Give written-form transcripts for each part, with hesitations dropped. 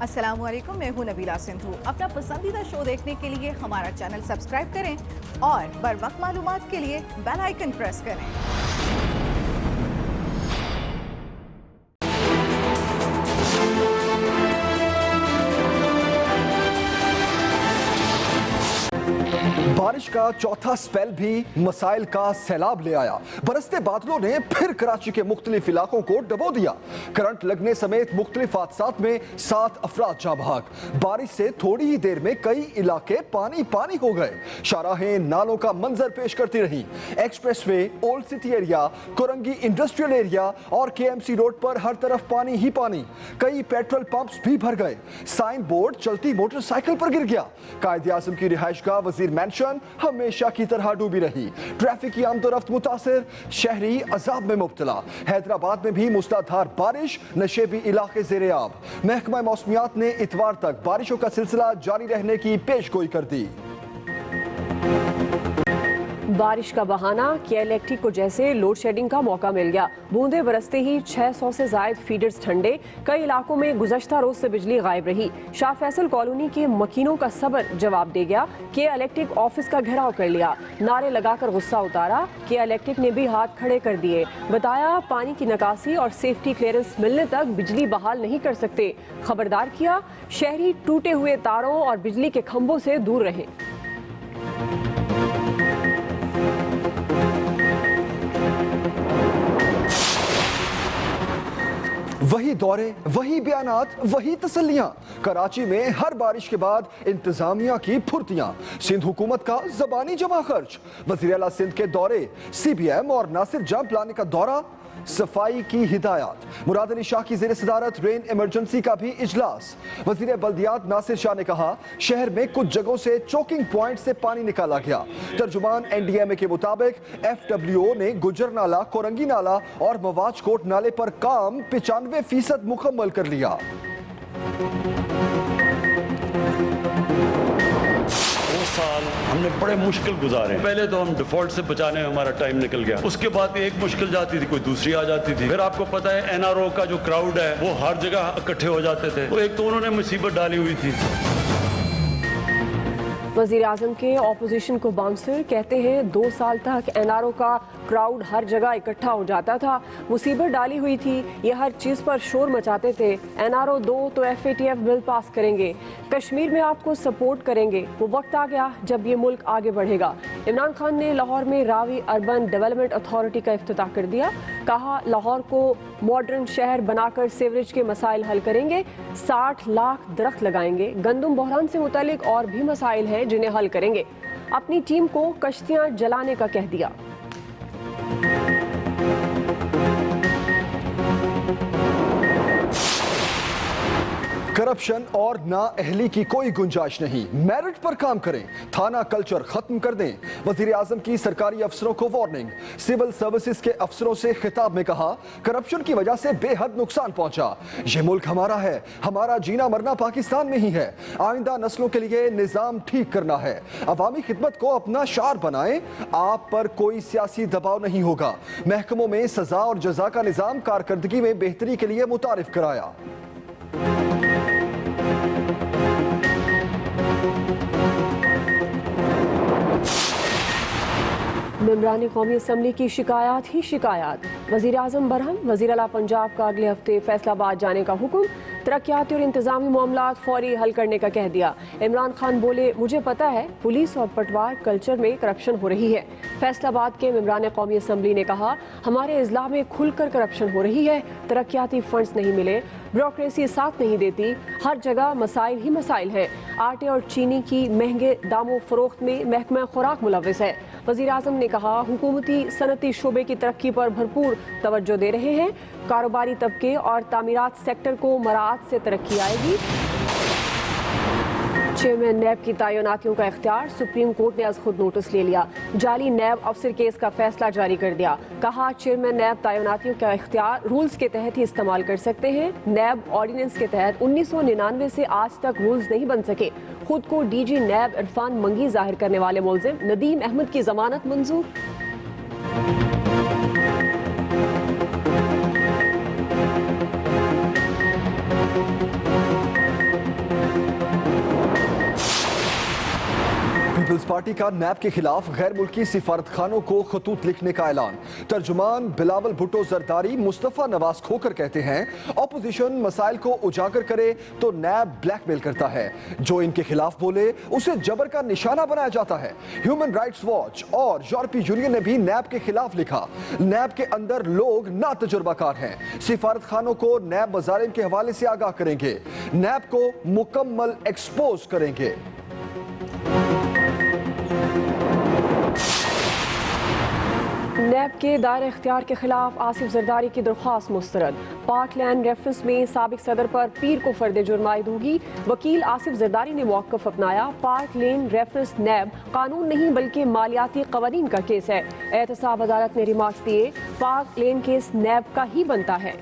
अस्सलामुअलैकुम, मैं हूं नबीला सिंधु। अपना पसंदीदा शो देखने के लिए हमारा चैनल सब्सक्राइब करें और बर वक्त मालूमात के लिए बेल आइकन प्रेस करें। बारिश का चौथा स्पेल भी मसाइल का सैलाब ले आया। बरसते बादलों ने फिर कराची के मुख्तलिफ इलाकों को डबो दिया। करंट लगने समेत मुख्तलिफ हादसात में 7 अफराद जाँ बहक। बारिश से थोड़ी ही देर में कई इलाके पानी पानी हो गए। शाहराहें नालों का मंजर पेश करती रही। Expressway, old city area, Korangi industrial area और KMC रोड पर हर तरफ पानी ही पानी। कई पेट्रोल पंप्स भी भर गए। साइन बोर्ड चलती मोटरसाइकिल पर गिर गया। कायदे आजम की रिहाइशगाह वजीर मैंशन हमेशा की तरह डूबी रही। ट्रैफिक की आमदोरफ्त मुतासिर, शहरी अजाब में मुब्तला। हैदराबाद में भी मूसलाधार बारिश, नशेबी इलाके ज़ेरे आब। महकमा मौसमियात ने इतवार तक बारिशों का सिलसिला जारी रहने की पेशगोई कर दी। बारिश का बहाना किया इलेक्ट्रिक को जैसे लोड शेडिंग का मौका मिल गया। बूंदे बरसते ही 600 से जायद फीडर्स ठंडे। कई इलाकों में गुज़श्ता रोज से बिजली गायब रही। शाह फैसल कॉलोनी के मकीनों का सबर जवाब दे गया। किया इलेक्ट्रिक ऑफिस का घेराव कर लिया। नारे लगाकर गुस्सा उतारा। किया इलेक्ट्रिक ने भी हाथ खड़े कर दिए। बताया पानी की निकासी और सेफ्टी क्लियरेंस मिलने तक बिजली बहाल नहीं कर सकते। खबरदार किया शहरी टूटे हुए तारों और बिजली के खंभों से दूर रहें। वही दौरे, वही बयानात, वही तसल्लियां। कराची में हर बारिश के बाद इंतजामिया की फुर्तियां। सिंध हुकूमत का जबानी जमा खर्च। वज़ीर आला सिंध के दौरे, CBM और नासिर जंप लाने का दौरा। सफाई की हिदायत। मुराद अली शाह की ज़ेर सदारत रेन इमरजेंसी का भी इजलास। वज़ीर बल्दियात नासिर शाह ने कहा शहर में कुछ जगहों से चोकिंग पॉइंट से पानी निकाला गया। तर्जुमान NDMA के मुताबिक FWO ने गुजर नाला, कोरंगी नाला और मवाज कोट नाले पर काम 95% मुकम्मल कर लिया। साल हमने बड़े मुश्किल गुजारे। पहले तो हम डिफॉल्ट से बचाने में हमारा टाइम निकल गया। उसके बाद एक मुश्किल जाती थी, कोई दूसरी आ जाती थी। फिर आपको पता है NRO का जो क्राउड है वो हर जगह इकट्ठे हो जाते थे। तो एक तो उन्होंने मुसीबत डाली हुई थी। वज़ीर आज़म के ऑपोजिशन को बाउंसर कहते हैं 2 साल तक NRO का क्राउड हर जगह इकट्ठा हो जाता था, मुसीबत डाली हुई थी। ये हर चीज़ पर शोर मचाते थे। NRO 2 तो FATF बिल पास करेंगे, कश्मीर में आपको सपोर्ट करेंगे। वो वक्त आ गया जब ये मुल्क आगे बढ़ेगा। इमरान खान ने लाहौर में रावी अर्बन डेवलपमेंट अथॉरिटी का इफ्तिताह कर दिया। कहा लाहौर को मॉडर्न शहर बनाकर सीवरेज के मसाइल हल करेंगे। 60 लाख दरख्त लगाएंगे। गंदम बहरान से मुतालिक और भी मसाइल हैं जिन्हें हल करेंगे। अपनी टीम को कश्तियां जलाने का कह दिया। करप्शन और नाअहली की कोई गुंजाइश नहीं। मेरिट पर काम करें। थाना कल्चर खत्म कर दें। वजीर आजम की सरकारी अफसरों को वार्निंग। सिविल सर्विसेज के अफसरों से खिताब में कहा करप्शन की वजह से बेहद नुकसान पहुंचा। यह मुल्क हमारा है, हमारा जीना मरना पाकिस्तान में ही है। आइंदा नस्लों के लिए निजाम ठीक करना है। अवामी खिदमत को अपना शार बनाएं। आप पर कोई सियासी दबाव नहीं होगा। महकमों में सजा और जजा का निजाम कारकर्दगी में बेहतरी के लिए मुतारिफ कराया। मेंबरान कौमी असम्बली की शिकायत ही शिकायत। वज़ीर आज़म बरहम, वज़ीर आला पंजाब का अगले हफ्ते फैसलाबाद जाने का हुक्म। तरक्याती और इंतजामी मामलात फौरी हल करने का कह दिया। इमरान खान बोले मुझे पता है पुलिस और पटवार कल्चर में करप्शन हो रही है। फैसलाबाद के मेंबरान कौमी असम्बली ने कहा हमारे इजला में खुलकर करप्शन हो रही है। तरक्याती फंड्स नहीं मिले, ब्यूरोक्रेसी साथ नहीं देती, हर जगह मसाइल ही मसाइल हैं। आटे और चीनी की महंगे दामों फरोख्त में महकमा खुराक मुलव्वस है। वज़ीर आज़म ने कहा हुकूमती सनती शोबे की तरक्की पर भरपूर तवज्जो दे रहे हैं। कारोबारी तबके और तामीरात सेक्टर को मराअत से तरक्की आएगी। चेयरमैन नैब की तैनातियों का इख्तियार। सुप्रीम कोर्ट ने आज खुद नोटिस ले लिया। जाली नैब अफसर केस का फैसला जारी कर दिया। कहा चेयरमैन नैब तैनातियों का इख्तियार रूल्स के तहत ही इस्तेमाल कर सकते हैं। नैब ऑर्डिनेंस के तहत 1999 से आज तक रूल्स नहीं बन सके। खुद को DG नैब इरफान मंगी जाहिर करने वाले मुलजिम नदीम अहमद की जमानत मंजूर। पीपल्स पार्टी का नैब के खिलाफ गैर मुल्की सिफारत खानों को खतूत लिखने का ऐलान। तर्जुमान बिलावल भुट्टो जरदारी मुस्तफा नवाज खोकर कहते हैं ऑपोजिशन मसाइल को उजागर करे तो नैब ब्लैकमेल करता है, जो इनके खिलाफ बोले उसे जबर का निशाना बनाया जाता है। ह्यूमन राइट्स वॉच और यूरोपीय यूनियन ने भी नैब के खिलाफ लिखा। नैब के अंदर लोग ना तजुर्बाकार हैं, सिफारत खानों को नैब मजालिम के हवाले से आगाह करेंगे, नैब को मुकम्मल एक्सपोज करेंगे। नैब के दायरे इख्तियार के खिलाफ आसिफ जरदारी की दरख्वास्त मुस्तरद। पाक लैंड रेफरेंस में साबिक सदर पर पीर को फर्द जुर्म आयद होगी। वकील आसिफ जरदारी ने मौक़िफ़ अपनाया। पाक लैंड रेफरेंस नैब कानून नहीं बल्कि मालियाती कवानीन का केस है। एहतसाब अदालत ने रिमार्क्स दिए, पाक लैंड केस नैब का ही बनता है।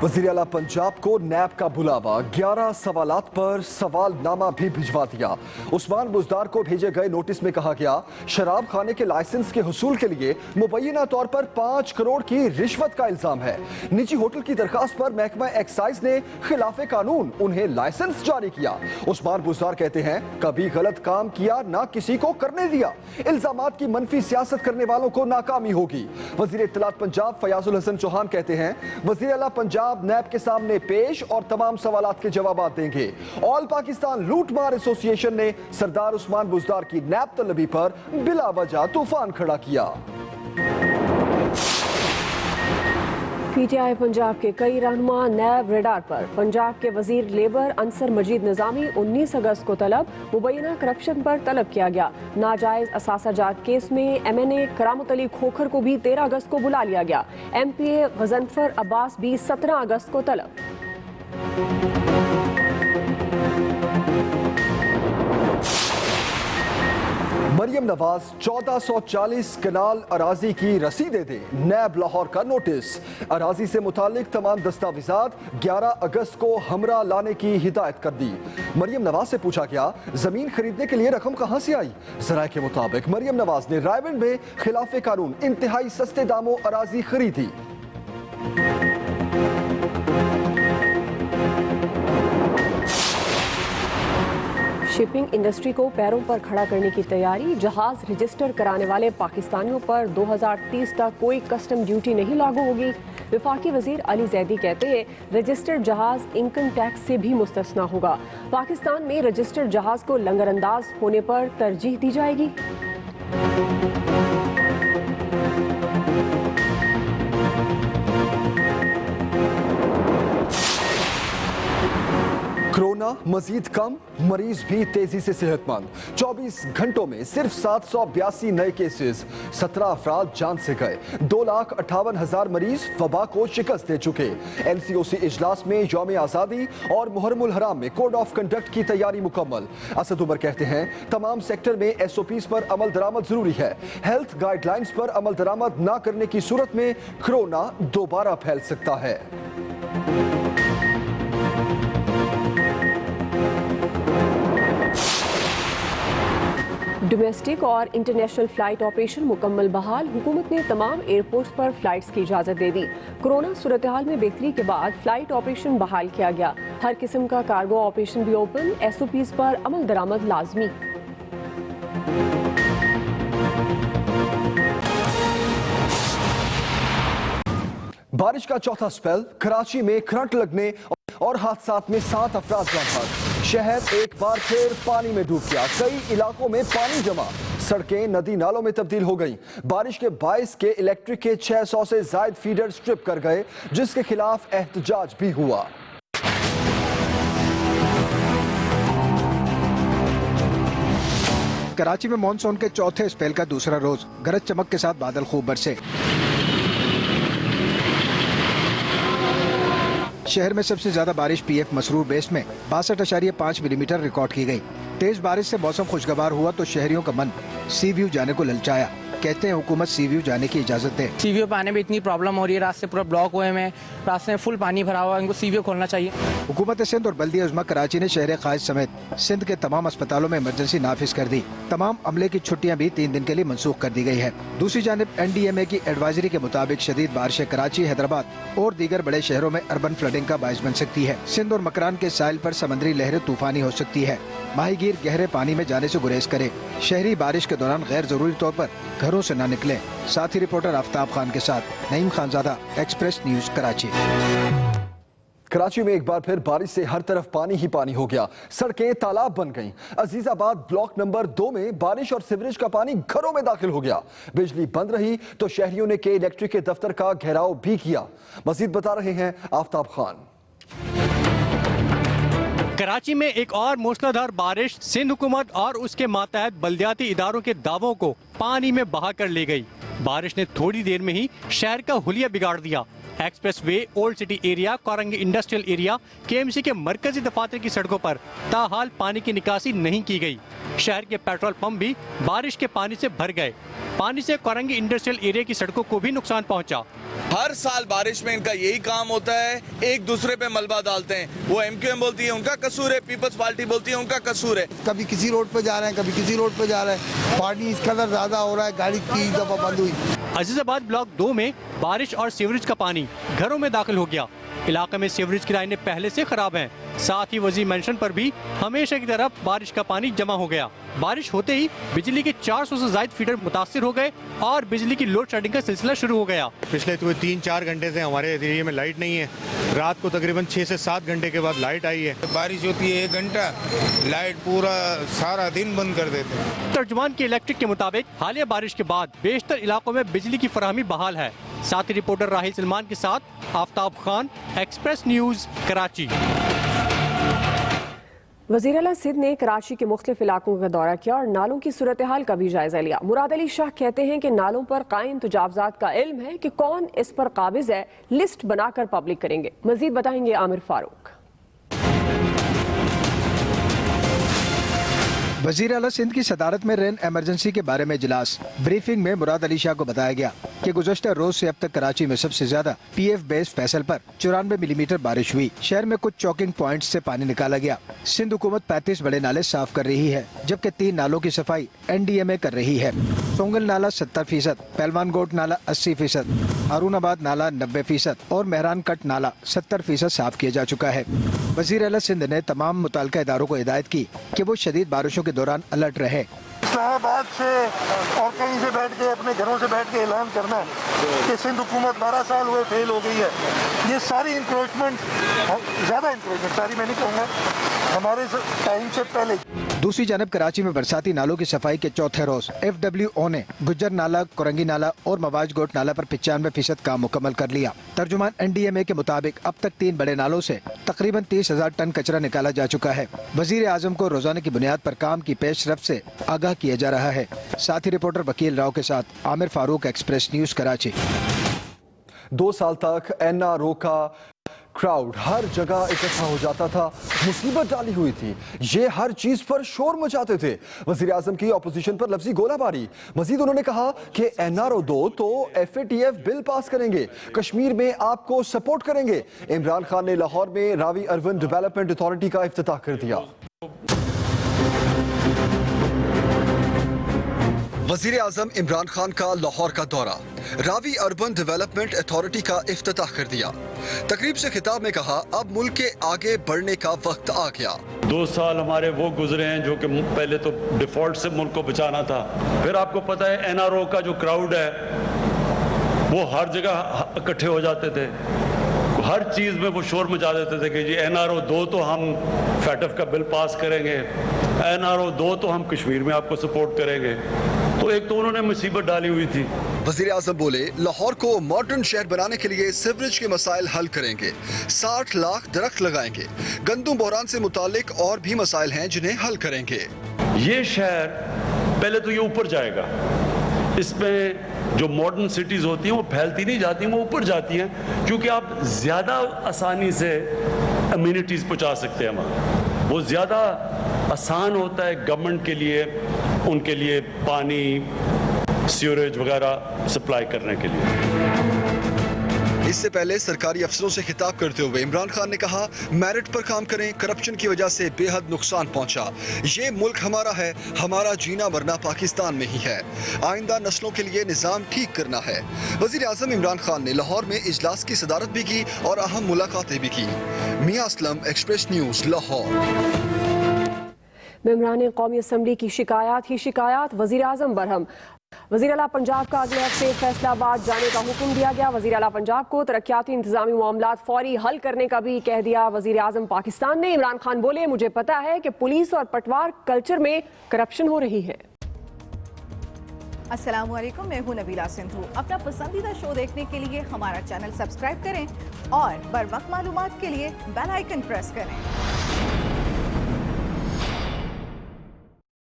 वज़ीर आला पंजाब को नैब का बुलावा, 11 सवालात पर सवालनामा भी भिजवा दिया। उस्मान बुज़दार को भेजे गए नोटिस में कहा गया शराब खाने के लाइसेंस के हुसूल के लिए मुबैना तौर पर 5 करोड़ की रिश्वत का इल्जाम है। निजी होटल की दरखास्त पर महकमा एक्साइज ने खिलाफे कानून उन्हें लाइसेंस जारी किया। उस्मान बुज़दार कहते हैं कभी गलत काम किया ना किसी को करने दिया। इल्जामात की मनफी सियासत करने वालों को नाकामी होगी। वज़ीर इत्तलात पंजाब फयाजुल हसन चौहान कहते हैं वज़ीर आला पंजाब नैब के सामने पेश और तमाम सवालात के जवाब देंगे। ऑल पाकिस्तान लूटमार एसोसिएशन ने सरदार उस्मान बुज़दार की नैब तलबी पर बिला वजह तूफान खड़ा किया। पीटीआई पंजाब के कई रहनुमा नैब रेडार पर। पंजाब के वजीर लेबर अंसर मजीद निजामी 19 अगस्त को तलब। मुबैना करप्शन पर तलब किया गया। नाजायज असासाजात केस में MNA करामत अली खोखर को भी 13 अगस्त को बुला लिया गया। MPA गजनफर अब्बास भी 17 अगस्त को तलब। मरियम नवाज 1440 कनाल अराजी की रसीदें दे, नैब लाहौर का नोटिस। अराजी से मुतालिक तमाम दस्तावेजात 11 अगस्त को हमरा लाने की हिदायत कर दी। मरियम नवाज से पूछा गया जमीन खरीदने के लिए रकम कहां से आई। जराए के मुताबिक मरियम नवाज ने रायविंड में खिलाफे कानून इंतहाई सस्ते दामों अराजी खरीदी। शिपिंग इंडस्ट्री को पैरों पर खड़ा करने की तैयारी। जहाज रजिस्टर कराने वाले पाकिस्तानियों पर 2030 तक कोई कस्टम ड्यूटी नहीं लागू होगी। वफाकी वजीर अली जैदी कहते हैं रजिस्टर्ड जहाज इनकम टैक्स से भी मुस्तस्ना होगा। पाकिस्तान में रजिस्टर्ड जहाज को लंगरअंदाज होने पर तरजीह दी जाएगी। कोरोना मजीद कम, मरीज भी तेजी से सेहतमंद। 24 घंटों में सिर्फ 782 नए केसेस, 17 अफराद जान से गए। 2,58,000 मरीज वबा को शिकस्त दे चुके। NCOC इजलास में यौम आज़ादी और मुहर्रमुल हराम में कोड ऑफ कंडक्ट की तैयारी मुकम्मल। असद उमर कहते हैं तमाम सेक्टर में SOPs पर अमल दरामद जरूरी है। हेल्थ गाइडलाइंस पर अमल दरामद न करने की सूरत में कोरोना दोबारा फैल सकता है। डोमेस्टिक और इंटरनेशनल फ्लाइट ऑपरेशन मुकम्मल बहाल। हुकूमत ने तमाम एयरपोर्ट्स पर फ्लाइट्स की इजाज़त दे दी। कोरोना सूरत हाल में बेहतरी के बाद फ्लाइट ऑपरेशन बहाल किया गया। हर किस्म का कार्गो ऑपरेशन भी ओपन। SOPs पर अमल दरामद लाजमी। बारिश का चौथा स्पेल, कराची में करंट लगने और हादसात में 7 अफराद जान। शहर एक बार फिर पानी में डूब गया। कई इलाकों में पानी जमा, सड़कें नदी नालों में तब्दील हो गईं। बारिश के बाइस के इलेक्ट्रिक के 600 से जायद फीडर स्ट्रिप कर गए, जिसके खिलाफ एहतजाज भी हुआ। कराची में मॉनसून के चौथे स्पेल का दूसरा रोज, गरज चमक के साथ बादल खूब बरसे। शहर में सबसे ज्यादा बारिश PF मसरूर बेस में 62.5 मिलीमीटर रिकॉर्ड की गई। तेज बारिश से मौसम खुशगवार हुआ तो शहरियों का मन सी व्यू जाने को ललचाया। कहते हैं हुकूमत सी व्यू जाने की इजाजत दे। सी व्यू पे आने में इतनी प्रॉब्लम हो रही है, रास्ते पूरा ब्लॉक हुए हैं, रास्ते में फुल पानी भरा हुआ है, इनको सी व्यू खोलना चाहिए। हुकूमत सिंध और बल्दिया उज़्मा कराची ने शहर क़ायद समेत सिंध के तमाम अस्पतालों में इमरजेंसी नाफिज कर दी। तमाम अमले की छुट्टियां भी 3 दिन के लिए मनसूख कर दी गई है। दूसरी जानिब NDMA की एडवाइजरी के मुताबिक शदीद बारिशें कराची, हैदराबाद और दीगर बड़े शहरों में अर्बन फ्लडिंग का बाइस बन सकती है। सिंध और मकरान के साहिल पर समंदरी लहरें तूफानी हो सकती है। माहीगीर गहरे पानी में जाने से गुरेज करे। शहरी बारिश के दौरान गैर जरूरी तौर पर घरों से न निकले। साथी रिपोर्टर आफ्ताब खान के साथ नईम खानजादा, एक्सप्रेस न्यूज कराची। कराची में एक बार फिर बारिश से हर तरफ पानी ही पानी हो गया। सड़कें तालाब बन गईं। अजीजाबाद ब्लॉक नंबर 2 में बारिश और सीवरेज का पानी घरों में दाखिल हो गया। बिजली बंद रही तो शहरियों ने के इलेक्ट्रिक के दफ्तर का घेराव भी किया। मजीद बता रहे हैं आफ्ताब खान। कराची में एक और मूसलाधार बारिश सिंध हुकूमत और उसके मातहत बल्दियाती इदारों के दावों को पानी में बहा कर ले गई। बारिश ने थोड़ी देर में ही शहर का हुलिया बिगाड़ दिया। Express way, old city area, Korangi industrial area, KMC के मरकजी दफातर की सड़कों पर ताहाल पानी की निकासी नहीं की गई। शहर के पेट्रोल पंप भी बारिश के पानी से भर गए। पानी से कोरंगी इंडस्ट्रियल एरिया की सड़कों को भी नुकसान पहुंचा। हर साल बारिश में इनका यही काम होता है, एक दूसरे पे मलबा डालते हैं। वो MQM बोलती है उनका कसूर है, पीपल्स पार्टी बोलती है उनका कसूर है। कभी किसी रोड पे जा रहे हैं, कभी किसी रोड पे जा रहे हैं। पानी इस कदर ज्यादा हो रहा है, गाड़ी 3 दफा बंद हुई। अजीजाबाद ब्लॉक 2 में बारिश और सीवरेज का पानी घरों में दाखिल हो गया। इलाके में सीवरेज की लाइनें पहले से खराब हैं। साथ ही वजी मेंशन पर भी हमेशा की तरफ बारिश का पानी जमा हो गया। बारिश होते ही बिजली के 400 से ज्यादा फीडर मुतासिर हो गए और बिजली की लोड शेडिंग का सिलसिला शुरू हो गया। पिछले 3-4 घंटे से हमारे एरिया में लाइट नहीं है। रात को तकरीबन 6 से 7 घंटे के बाद लाइट आई है। बारिश होती है 1 घंटा, लाइट पूरा सारा दिन बंद कर देते हैं। तर्जुमान के इलेक्ट्रिक के मुताबिक हालिया बारिश के बाद बेशतर इलाकों में बिजली की फराहमी बहाल है। साथी रिपोर्टर राहिल सलमान के साथ आफ्ताब खान, एक्सप्रेस न्यूज, कराची। वज़ीर आला सिंध ने कराची के मुख्तलिफ इलाकों का दौरा किया और नालों की सूरत हाल का भी जायजा लिया। मुराद अली शाह कहते हैं कि नालों पर कायम तजावजात का इल्म है कि कौन इस पर काबिज है, लिस्ट बनाकर पब्लिक करेंगे। मजीद बताएंगे आमिर फारूक। वज़ीर आला सिंध की सदारत में रेन एमरजेंसी के बारे में इजलास। ब्रीफिंग में मुराद अली शाह को बताया गया कि गुज़श्ता रोज से अब तक कराची में सबसे ज्यादा PF बेस फैसल पर 94 मिलीमीटर बारिश हुई। शहर में कुछ चौकिंग पॉइंट्स से पानी निकाला गया। सिंध हुकूमत 35 बड़े नाले साफ कर रही है, जबकि 3 नालों की सफाई NDMA कर रही है। सोंगल नाला 70%, पहलवान गोट नाला 80%, हारूनाबाद नाला 90% और मेहरान कट नाला 70% साफ किया जा चुका है। वज़ीर आला सिंध ने तमाम मुताल्लिका इदारों को हिदायत की कि वो शदीद बारिशों के दौरान अलर्ट रहे। इस्लामाबाद से और कहीं से बैठ के, अपने घरों से बैठ के ऐलान करना है कि सिंध हुकूमत 12 साल हुए फेल हो गई है। ये सारी इंक्रोचमेंट, ज़्यादा इंक्रोचमेंट, सारी मैं नहीं कहूँगा, हमारे टाइम से पहले। दूसरी जानब कराची में बरसाती नालों की सफाई के चौथे रोज FWO ने गुज्जर नाला, कोरंगी नाला और मवाज गोट नाला पर 95% काम मुकम्मल कर लिया। तर्जुमान NDMA के मुताबिक अब तक 3 बड़े नालों से तकरीबन 30,000 टन कचरा निकाला जा चुका है। वजीर आजम को रोजाना की बुनियाद पर काम की पेशरफ से आगाह किया जा रहा है। साथी रिपोर्टर वकील राव के साथ आमिर फारूक, एक्सप्रेस न्यूज, कराची। 2 साल तक NRO का क्राउड हर जगह इकट्ठा हो जाता था, मुसीबत डाली हुई थी। ये हर चीज पर शोर मचाते थे। वजीर आजम की अपोजिशन पर लफ्जी गोलाबारी। मजीद उन्होंने कहा कि NRO 2 तो FATF बिल पास करेंगे, कश्मीर में आपको सपोर्ट करेंगे। इमरान खान ने लाहौर में रावी अर्बन डेवलपमेंट अथॉरिटी का इफ्तिताह कर दिया। वजीर आजम इमरान खान का लाहौर का दौरा, रावी अर्बन डेवलपमेंट अथॉरिटी का इफ्तिताह कर दिया। तकरीब से खिताब में कहा, अब मुल्क के आगे बढ़ने का वक्त आ गया। 2 साल हमारे वो गुजरे हैं जो कि पहले तो डिफॉल्ट से मुल्क को बचाना था। फिर आपको पता है NRO का जो क्राउड है वो हर जगह इकट्ठे हो जाते थे, हर चीज़ में वो शोर मचा देते थे कि जी NRO 2 तो हम FATF का बिल पास करेंगे, NRO 2 तो हम कश्मीर में आपको सपोर्ट करेंगे। तो एक तो उन्होंने मुसीबत डाली हुई थी। वजीर आजम बोले, लाहौर को मॉडर्न शहर बनाने के लिए सीवरेज के मसाइल हल करेंगे, 60 लाख दरख्त लगाएंगे, गंदम बहरान से मुतालिक और भी मसाइल हैं जिन्हें हल करेंगे। ये शहर पहले तो ये ऊपर जाएगा, इसमें जो मॉडर्न सिटीज होती हैं वो फैलती नहीं जाती, वो ऊपर जाती हैं, क्योंकि आप ज़्यादा आसानी से अम्यूनिटीज़ पहुंचा सकते हैं वहाँ, वो ज़्यादा आसान होता है गवर्नमेंट के लिए, उनके लिए पानी, सीवरेज वगैरह सप्लाई करने के लिए। इससे पहले सरकारी अफसरों से खिताब करते हुए इमरान खान ने कहा, मेरिट पर काम करें, करप्शन की वजह से बेहद नुकसान पहुंचा। ये मुल्क हमारा है, हमारा जीना मरना पाकिस्तान में ही है। आइंदा नस्लों के लिए निजाम ठीक करना है। वजीर आजम इमरान खान ने लाहौर में इजलास की सदारत भी की और अहम मुलाकातें भी की। मियां असलम, एक्सप्रेस न्यूज, लाहौर। मेंबरान कौमी असम्बली की शिकायत ही शिकायत, वजीर आजम बरहम। वजीर आला पंजाब का अगले हफ्ते फैसलाबाद जाने का हुक्म दिया गया। वजीर आला पंजाब को तरक्याती इंतजामी मामलात फौरी हल करने का भी कह दिया वजीर आजम पाकिस्तान ने। इमरान खान बोले, मुझे पता है कि पुलिस और पटवार कल्चर में करप्शन हो रही है। अस्सलाम वालेकुम, मैं हूं नबीला सिंधु। अपना पसंदीदा शो देखने के लिए हमारा चैनल सब्सक्राइब करें और बर वक्त मालूमात के लिए बेल आइकन प्रेस करें।